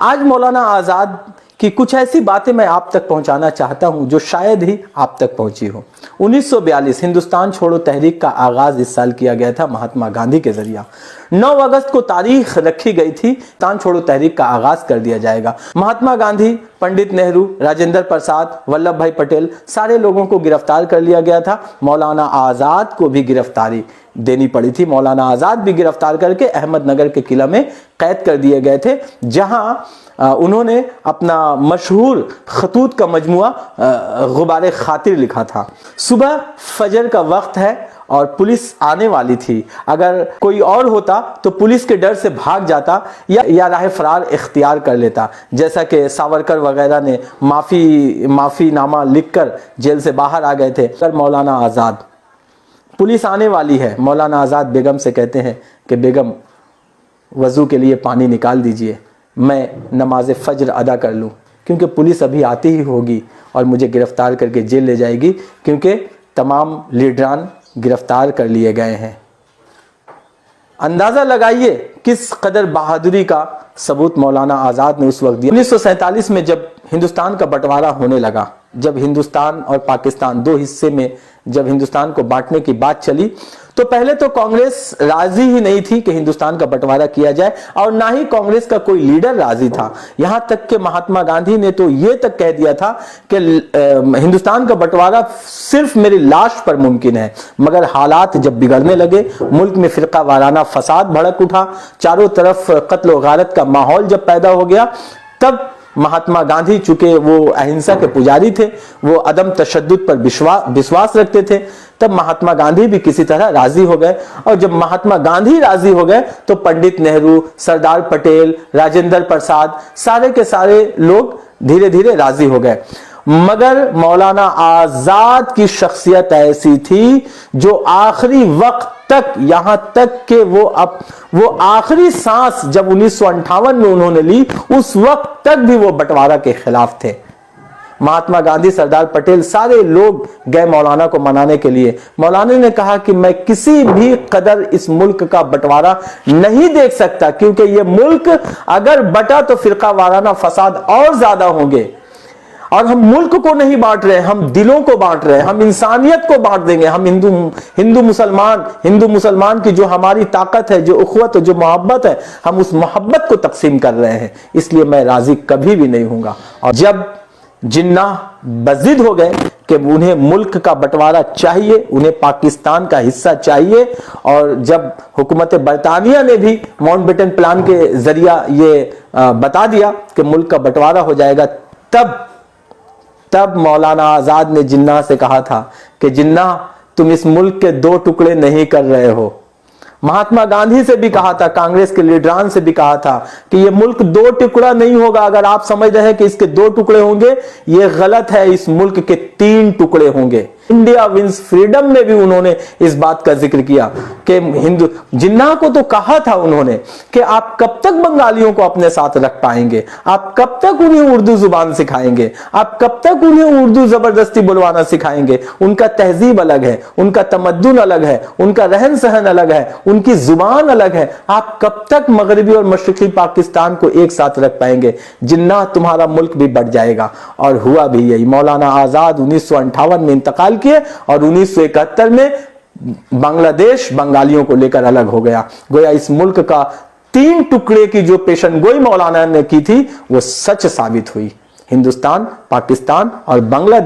آج مولانا آزاد کی کچھ ایسی باتیں میں آپ تک پہنچانا چاہتا ہوں جو شاید ہی آپ تک پہنچی ہو۔ 1942 ہندوستان چھوڑو تحریک کا آغاز اس سال کیا گیا تھا مہاتما گاندھی کے ذریعہ۔ 9 اگست کو تاریخ رکھی گئی تھی، ہندوستان چھوڑو تحریک کا آغاز کر دیا جائے گا۔ مہاتما گاندھی، پنڈت نہرو، راجندر پرساد، ولبھ بھائی پٹیل، سارے لوگوں کو گرفتار کر لیا گیا تھا۔ مولانا آزاد کو بھی گرفتاری دینی پڑی تھی۔ مولانا آزاد بھی گرفتار کر کے احمد نگر کے قلعہ میں قید کر دیے گئے تھے، جہاں انہوں نے اپنا مشہور خطوط کا مجموعہ غبار خاطر لکھا تھا۔ صبح فجر کا وقت ہے اور پولیس آنے والی تھی۔ اگر کوئی اور ہوتا تو پولیس کے ڈر سے بھاگ جاتا یا راہ فرار اختیار کر لیتا، جیسا کہ ساورکر وغیرہ نے معافی نامہ لکھ کر جیل سے باہر آ گئے تھے۔ مولانا آزاد، پولیس آنے والی ہے، مولانا آزاد بیگم سے کہتے ہیں کہ بیگم وضو کے لیے پانی نکال دیجئے، میں نماز فجر ادا کر لوں، کیونکہ پولیس ابھی آتی ہی ہوگی اور مجھے گرفتار کر کے جیل لے جائے گی، کیونکہ تمام لیڈران گرفتار کر لیے گئے ہیں۔ اندازہ لگائیے کس قدر بہادری کا ثبوت مولانا آزاد نے اس وقت دیا۔ 1947 میں جب ہندوستان کا بٹوارہ ہونے لگا، جب ہندوستان اور پاکستان 2 حصے میں جب ہندوستان کو بانٹنے کی بات چلی، تو پہلے تو کانگریس راضی ہی نہیں تھی کہ ہندوستان کا بٹوارہ کیا جائے، اور نہ ہی کانگریس کا کوئی لیڈر راضی تھا۔ یہاں تک کہ مہاتما گاندھی نے تو یہ تک کہہ دیا تھا کہ ہندوستان کا بٹوارہ صرف میری لاش پر ممکن ہے۔ مگر حالات جب بگڑنے لگے، ملک میں فرقہ وارانہ فساد بھڑک اٹھا، چاروں طرف قتل و غارت کا ماحول جب پیدا ہو گیا، تب مہاتما گاندھی چونکہ وہ اہنسا کے پجاری تھے، وہ عدم تشدد پر وشواس رکھتے تھے، تب مہاتما گاندھی بھی کسی طرح راضی ہو گئے۔ اور جب مہاتما گاندھی راضی ہو گئے تو پنڈت نہرو، سردار پٹیل، راجندر پرساد، سارے کے سارے لوگ دھیرے دھیرے راضی ہو گئے۔ مگر مولانا آزاد کی شخصیت ایسی تھی جو آخری وقت تک، یہاں تک کہ وہ آخری سانس جب 1958 میں انہوں نے لی، اس وقت تک بھی وہ بٹوارہ کے خلاف تھے۔ مہاتما گاندھی، سردار پٹیل، سارے لوگ گئے مولانا کو منانے کے لیے۔ مولانا نے کہا کہ میں کسی بھی قدر اس ملک کا بٹوارہ نہیں دیکھ سکتا، کیونکہ یہ ملک اگر بٹا تو فرقہ وارانہ فساد اور زیادہ ہوں گے، اور ہم ملک کو نہیں بانٹ رہے، ہم دلوں کو بانٹ رہے ہیں، ہم انسانیت کو بانٹ دیں گے۔ ہم ہندو مسلمان کی جو ہماری طاقت ہے، جو اخوت ہے، جو محبت ہے، ہم اس محبت کو تقسیم کر رہے ہیں، اس لیے میں راضی کبھی بھی نہیں ہوں گا۔ اور جب جناح بضد ہو گئے کہ انہیں ملک کا بٹوارہ چاہیے، انہیں پاکستان کا حصہ چاہیے، اور جب حکومت برطانیہ نے بھی ماؤنٹ بیٹن پلان کے ذریعہ یہ بتا دیا کہ ملک کا بٹوارہ ہو جائے گا، تب مولانا آزاد نے جناح سے کہا تھا کہ جناح تم اس ملک کے 2 ٹکڑے نہیں کر رہے ہو۔ مہاتما گاندھی سے بھی کہا تھا، کانگریس کے لیڈران سے بھی کہا تھا کہ یہ ملک 2 ٹکڑا نہیں ہوگا۔ اگر آپ سمجھ رہے ہیں کہ اس کے 2 ٹکڑے ہوں گے، یہ غلط ہے، اس ملک کے 3 ٹکڑے ہوں گے۔ انڈیا ونز فریڈم میں بھی انہوں نے اس بات کا ذکر کیا کہ جناح کو تو کہا تھا انہوں نے کہ آپ کب تک بنگالیوں کو اپنے ساتھ رکھ پائیں گے، آپ کب تک انہیں اردو زبان سکھائیں گے، آپ کب تک انہیں اردو زبردستی بلوانا سکھائیں گے۔ ان کا تہذیب الگ ہے، ان کا تمدن الگ ہے، ان کا رہن سہن الگ ہے، ان کی زبان الگ ہے، آپ کب تک مغربی اور مشرقی پاکستان کو ایک ساتھ رکھ پائیں گے؟ جناح تمہارا ملک بھی بٹ جائے گا۔ اور ہوا بھی یہی۔ مولانا آزاد 1958 میں انتقال کیے اور 1971 میں بنگلہ دیش بنگالیوں کو لے کر الگ ہو گیا۔ گویا اس ملک کا 3 ٹکڑے کی جو پیشن گوئی مولانا نے کی تھی وہ سچ ثابت ہوئی۔ ہندوستان، پاکستان اور بنگلہ دیش